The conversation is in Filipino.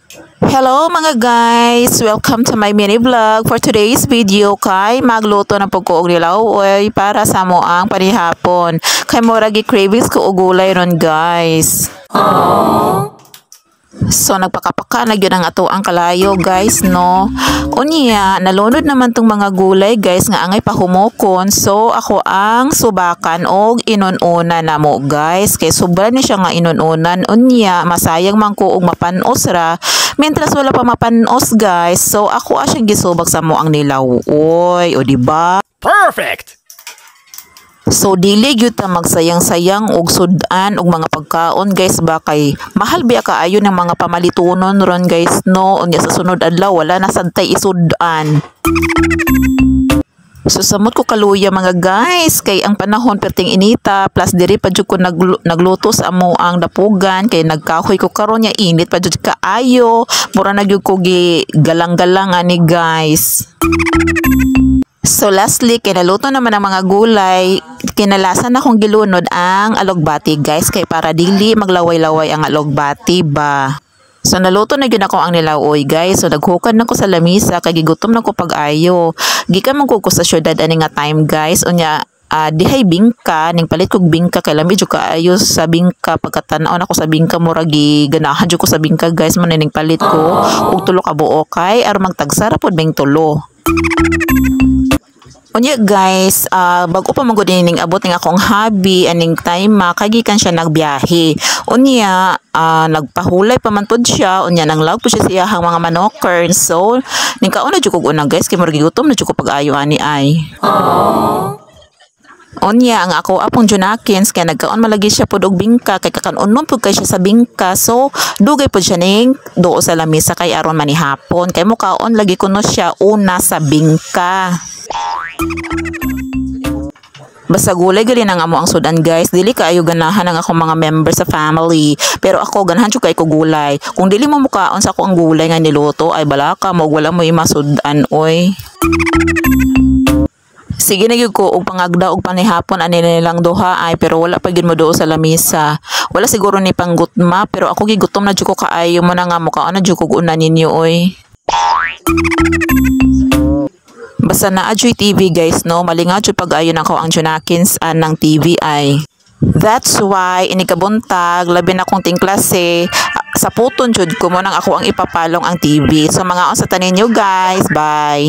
Hello mga guys! Welcome to my mini vlog. For today's video kay magluto ng pagkuog nilaw oy para sa mo ang panihapon. Kay muragi cravings ko og gulay ron guys. Aww. So nagpakapaka na gyud ang ato ang kalayo guys no. Unya nalunod naman tong mga gulay guys nga angay pahumokon. So ako ang subakan og inununa namo guys. Kay sobra ni siya nga inununan. Unya masayang man ko og mapanos ra. Mientras wala pa mapanos guys. So ako asyang gisubak sa mo ang nilaw. Oy, o diba? Perfect! So dili gyud ta magsayang-sayang og sudan og mga pagkaon guys ba kay mahal biya kaayo ng mga pamalitunon ron guys no. Unya sa sunod adlaw wala na sad tay isudan. So samot ko kaluya mga guys kay ang panahon perting inita plus diri pa jud ko nagluto sa amo ang dapugan kay nagkahoy ko karon nya init pa jud kaayo mura na gyud ko gi galang-galang ani guys. So lastly, kinaluto naman ang mga gulay, kinalasan akong gilunod ang alogbati guys, kay para dili maglaway-laway ang alogbati ba. So naluto na gyud ako ang nilaoy guys, so naghukad na ko sa lamisa, kay gigutom na ko pag-ayo. Gikan man ko sa syudad ani nga time guys, unya dihay bingka, ning palit kog bingka kay lambi jud kaayo sa bingka pagkatan-aw nako sa bingka murag ganahan jud ko sa bingka guys, man ning palit ko og tulo ka buok kay aron magtagsara pod bing tulo. Unya guys, bago pa magud ning abot ning akong hobby aning time kagikan siya nagbiyahe. Unya nagpahulay pa man pod siya, unya nang love po siya siyahang mga manokern. So ning kauna jud kog una guys kay murag gutom na jud ko pag-ayo ani ay. Unya ang ako apong junakins kay nagkaon malagi siya pod og bingka kay kakanunon pud kay siya sa bingka. So dugay pod siya ning duo sa lamisa kay aron manihapon kay mukaon lagi kuno siya una sa bingka. Basta gulay gali nang amo ang sudan guys, dili kaayo ganahan ang akong mga member sa family, pero ako ganahan jud kay ko gulay. Kung dili mo mukaon sa ako ang gulay nga niluto ay balaka mo wala mo imasudan oy. Sige na gyud ko og pangagda og panihapon ani nilang duha ay pero wala pa gyud mo duo sa lamisa. Wala siguro ni panggutma pero ako gigutom na jud ko kaayo mo na nga mukaon na jud ko una ninyo oy. Basta na adjoy TV guys no, malingaw jud pag-ayo nako ang Junakins ng TV ay. That's why inikabuntag labi na kong tingklase sa puton jud ko mo nang ako ang ipapalong ang TV. So mga on sa tanin nyo guys, bye.